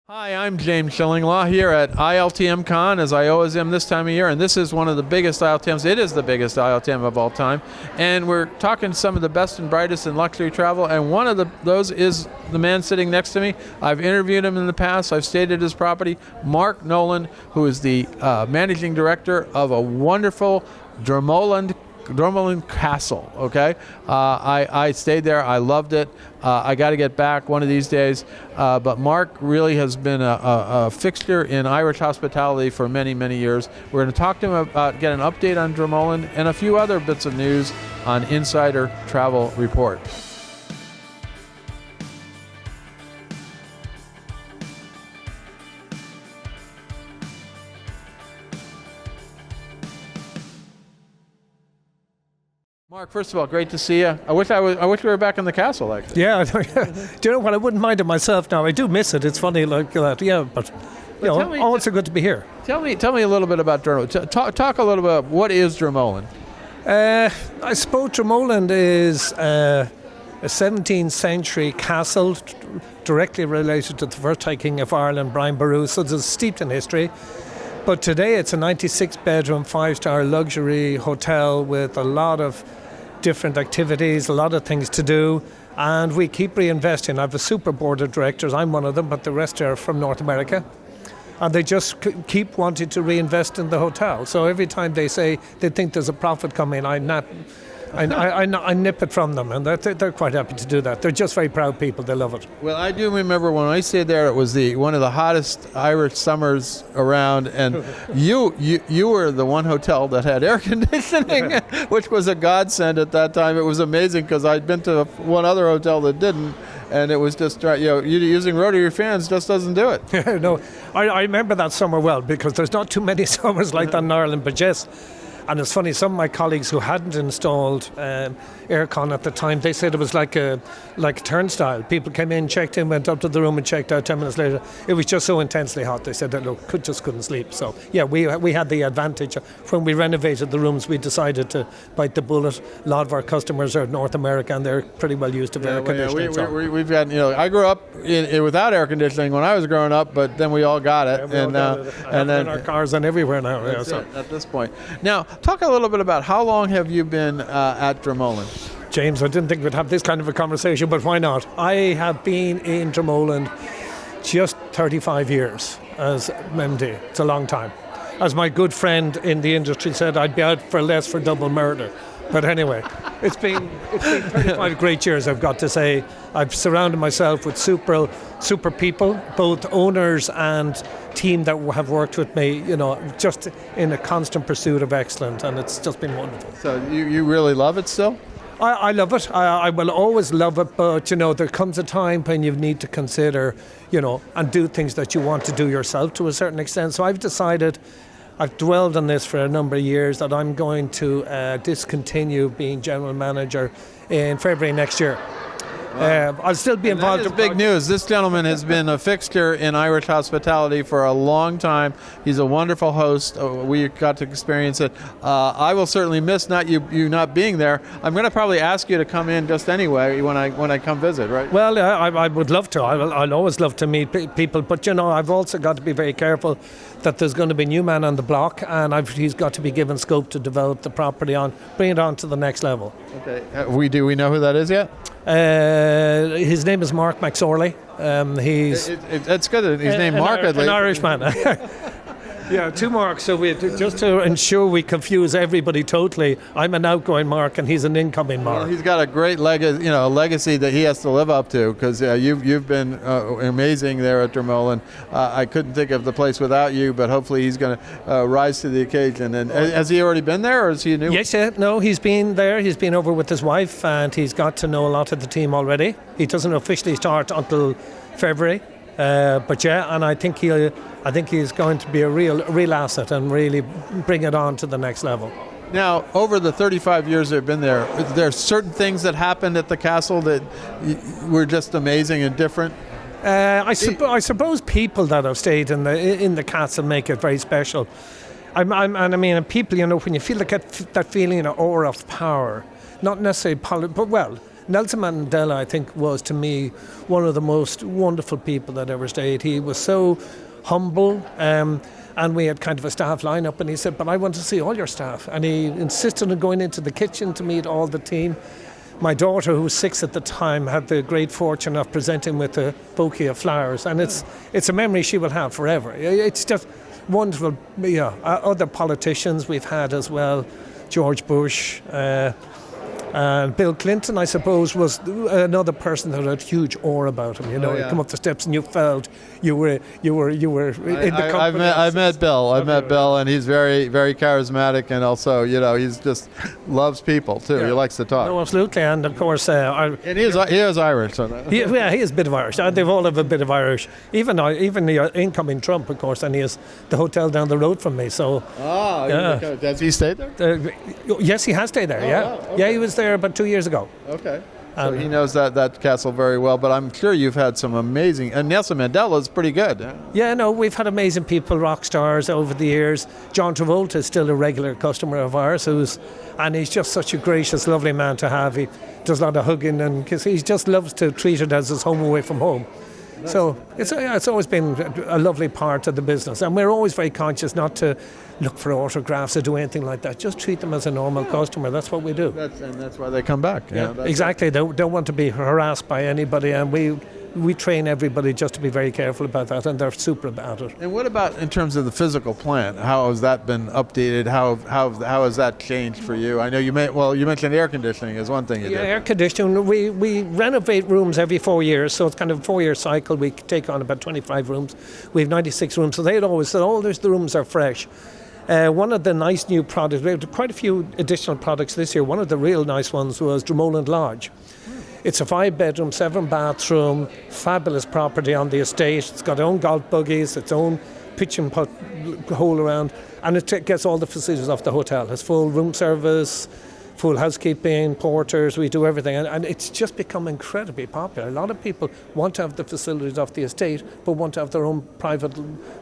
Hi, I'm James Schillinglaw here at ILTM Con, as I always am this time of year, and this is one of the biggest ILTMs. It is the biggest ILTM of all time, and we're talking to some of the best and brightest in luxury travel, and one of those is the man sitting next to me. I've interviewed him in the past. I've stayed at his property, Mark Nolan, who is the managing director of a wonderful Dromoland Castle. Okay, I stayed there. I loved it. I got to get back one of these days. But Mark really has been a fixture in Irish hospitality for many, many years. We're going to talk to him about get an update on Dromoland and a few other bits of news on Insider Travel Report. Mark, first of all, great to see you. I wish we were back in the castle, actually. Yeah, do you know what? I wouldn't mind it myself now. I do miss it. It's funny like that. Yeah, but it's so good to be here. Tell me a little bit about Dromoland. Talk a little bit about what is Dromoland. I suppose Dromoland is a 17th century castle directly related to the first High King of Ireland, Brian Boru. So it's steeped in history. But today it's a 96-bedroom, 5-star luxury hotel with a lot of different activities, a lot of things to do, and we keep reinvesting. I have a super board of directors. I'm one of them, but the rest are from North America, and they just keep wanting to reinvest in the hotel. So every time they say they think there's a profit coming, I nip it from them, and they're quite happy to do that. They're just very proud people. They love it. Well, I do remember when I stayed there, it was one of the hottest Irish summers around, and you were the one hotel that had air conditioning, which was a godsend at that time. It was amazing because I'd been to one other hotel that didn't, and it was just using rotary fans just doesn't do it. No, I remember that summer well because there's not too many summers like that in Ireland, but yes. And it's funny, some of my colleagues who hadn't installed aircon at the time, they said it was like a turnstile. People came in, checked in, went up to the room and checked out 10 minutes later. It was just so intensely hot. They said that, just couldn't sleep. So, yeah, we had the advantage. When we renovated the rooms, we decided to bite the bullet. A lot of our customers are North America, and they're pretty well used to air conditioning. We've got, I grew up without air conditioning when I was growing up, but then we all got it. Yeah, and then in our cars and everywhere now. At this point. Now, talk a little bit about how long have you been at Dromoland? James, I didn't think we'd have this kind of a conversation, but why not? I have been in Dromoland just 35 years as MD. It's a long time. As my good friend in the industry said, I'd be out for less for double murder. But anyway, it's been 35 great years, I've got to say. I've surrounded myself with super people, both owners and team that have worked with me, just in a constant pursuit of excellence, and it's just been wonderful. So you really love it still? I love it. I will always love it, but, there comes a time when you need to consider, and do things that you want to do yourself to a certain extent. So I've decided, I've dwelled on this for a number of years, that I'm going to discontinue being general manager in February next year. I'll still be involved. That is big news. This gentleman has been a fixture in Irish hospitality for a long time. He's a wonderful host. We got to experience it. I will certainly miss you not being there. I'm going to probably ask you to come in just anyway when I come visit, right? Well, I would love to. I'll always love to meet people. But, I've also got to be very careful that there's going to be a new man on the block, and he's got to be given scope to develop the property bring it on to the next level. Okay. We know who that is yet? His name is Mark McSorley. It's good. His name Mark. An Irishman. Yeah, two Marks. So just to ensure we confuse everybody totally, I'm an outgoing Mark and he's an incoming Mark. Well, he's got a great legacy that he has to live up to, because you've been amazing there at Dromoland. I couldn't think of the place without you, but hopefully he's going to rise to the occasion. And has he already been there, or is he new? Yes, no, he's been there. He's been over with his wife, and he's got to know a lot of the team already. He doesn't officially start until February. But yeah, and I think he's going to be a real asset and really bring it on to the next level. Now, over the 35 years they've been there, are certain things that happened at the castle that were just amazing and different? I suppose people that have stayed in the castle make it very special. People, when you feel that feeling of aura of power, not necessarily but Nelson Mandela, I think, was to me one of the most wonderful people that ever stayed. He was so humble, and we had kind of a staff lineup, and he said, but I want to see all your staff. And he insisted on going into the kitchen to meet all the team. My daughter, who was 6 at the time, had the great fortune of presenting with a bouquet of flowers, and it's a memory she will have forever. It's just wonderful. Other politicians we've had as well, George Bush, and Bill Clinton, I suppose, was another person that had huge aura about him. You come up the steps and you felt you were in the company. I've met Bill. I've met Bill, and he's very, very charismatic, and also, he's just loves people too. Yeah. He likes to talk. No, absolutely, and of course, and he is Irish. So he is a bit of Irish. They all have a bit of Irish. Even the incoming Trump, of course, and he has the hotel down the road from me. So, does he stay there? Yes, he has stayed there. Okay. He was there about 2 years ago. Okay. So he knows that castle very well, but I'm sure you've had some amazing, and Nelson Mandela is pretty good. Yeah, no, we've had amazing people, rock stars over the years. John Travolta is still a regular customer of ours, and he's just such a gracious, lovely man to have. He does a lot of hugging, and cause he just loves to treat it as his home away from home. Nice. So it's always been a lovely part of the business, and we're always very conscious not to look for autographs or do anything like that. Just treat them as a normal customer. That's what we do. That's why they come back. Exactly. They don't want to be harassed by anybody, and we train everybody just to be very careful about that, and they're super about it. And what about in terms of the physical plant? How has that been updated? How has that changed for you? I know you mentioned air conditioning is one thing you did. Air conditioning. We renovate rooms every 4 years, so it's kind of a 4-year cycle. We take on about 25 rooms. We have 96 rooms, so they'd always said, the rooms are fresh. One of the nice new products, we had quite a few additional products this year. One of the real nice ones was Drummond Lodge. It's a 5-bedroom, 7-bathroom, fabulous property on the estate. It's got its own golf buggies, its own pitch and putt hole around, and it gets all the facilities of the hotel. It's full room service, full housekeeping, porters, we do everything, and it's just become incredibly popular. A lot of people want to have the facilities of the estate, but want to have their own private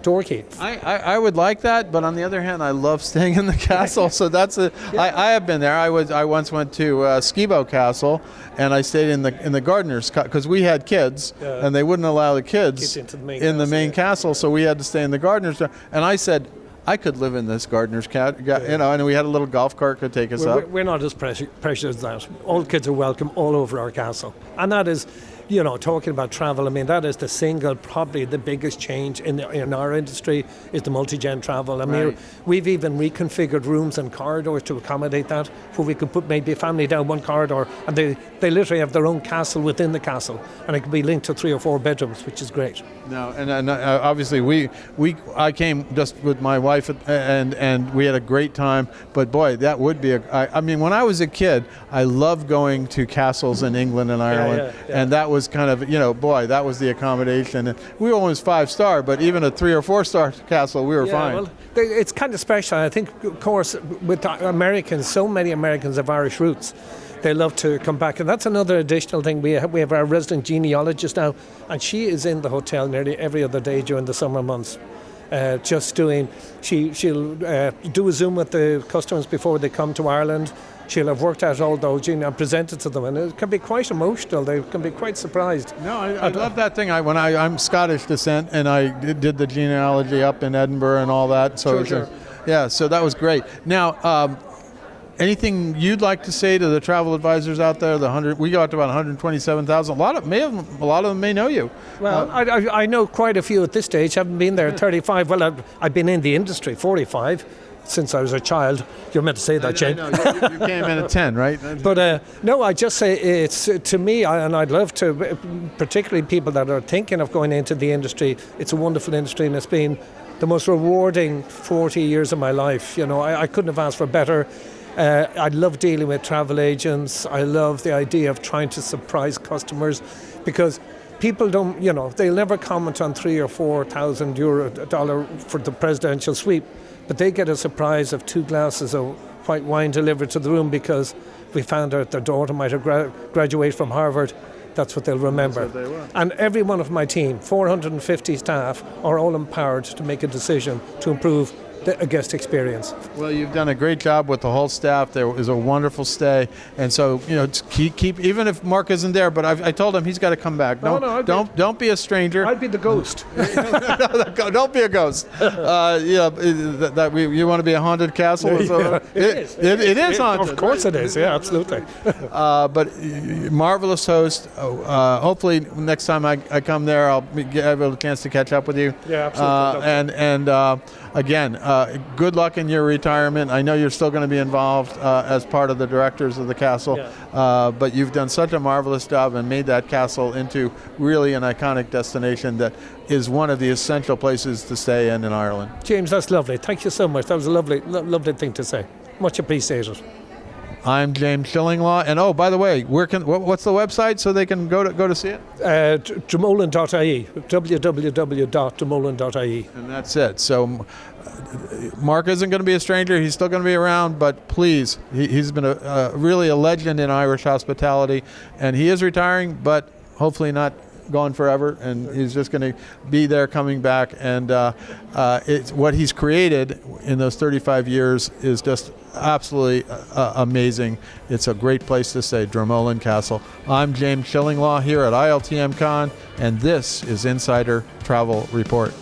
door key. I would like that, but on the other hand, I love staying in the castle, so that's I have been there. I once went to Skibo Castle, and I stayed in the gardener's, because we had kids, and they wouldn't allow the kids into the main castle, so we had to stay in the gardener's, and I said, I could live in this gardener's and we had a little golf cart could take us up. We're not as precious as that. All kids are welcome all over our castle. And that is, talking about travel, I mean, that is probably the biggest change in our industry is the multi-gen travel. I mean, we've even reconfigured rooms and corridors to accommodate that, where we could put maybe a family down one corridor, and they literally have their own castle within the castle, and it can be linked to 3 or 4 bedrooms, which is great. No, and obviously I came just with my wife, and we had a great time. But boy, that would be I mean, when I was a kid, I loved going to castles in England and Ireland, and that was kind of that was the accommodation. And we were almost 5-star, but even a 3 or 4-star castle, we were fine. Well, it's kind of special. I think, of course, with Americans, so many Americans have Irish roots. They love to come back, and that's another additional thing. We have our resident genealogist now, and she is in the hotel nearly every other day during the summer months. She'll do a Zoom with the customers before they come to Ireland. She'll have worked out all those and presented to them, and it can be quite emotional. They can be quite surprised. No, I love that thing. I'm Scottish descent, and I did the genealogy up in Edinburgh and all that. So sure. Yeah, so that was great. Now, anything you'd like to say to the travel advisors out there? We got to about 127,000. A lot of them may know you. Well, I know quite a few at this stage. Haven't been there 35. Well, I've been in the industry 45 since I was a child. You're meant to say that, Shane. I know. You came in at 10, right? But no, I just say it's to me, and I'd love to, particularly people that are thinking of going into the industry. It's a wonderful industry, and it's been the most rewarding 40 years of my life. I couldn't have asked for better. I love dealing with travel agents. I love the idea of trying to surprise customers, because people don't, they'll never comment on $3,000 or $4,000 for the presidential suite, but they get a surprise of 2 glasses of white wine delivered to the room because we found out their daughter might have graduated from Harvard. That's what they'll remember. That's what they were. And every one of my team, 450 staff, are all empowered to make a decision to improve a guest experience. Well, you've done a great job with the whole staff. There was a wonderful stay, and so keep even if Mark isn't there. But I told him he's got to come back. Don't be a stranger. I'd be the ghost. Don't be a ghost. You want to be a haunted castle? It is haunted. Of course it is. Yeah, absolutely. But marvelous host. Hopefully next time I come there, I'll have a chance to catch up with you. Yeah, absolutely. Again, good luck in your retirement. I know you're still going to be involved as part of the directors of the castle, but you've done such a marvelous job and made that castle into really an iconic destination that is one of the essential places to stay in Ireland. James, that's lovely. Thank you so much. That was a lovely thing to say. Much appreciated. I'm James Shillinglaw, and by the way, what's the website so they can go to see it? Dromoland.ie, www.dromoland.ie. And that's it. So Mark isn't going to be a stranger. He's still going to be around, but please, he's been really a legend in Irish hospitality, and he is retiring, but hopefully not gone forever, and he's just going to be there coming back. And what he's created in those 35 years is just absolutely amazing. It's a great place to stay, Dromoland Castle. I'm James Shillinglaw here at ILTM Con, and this is Insider Travel Report.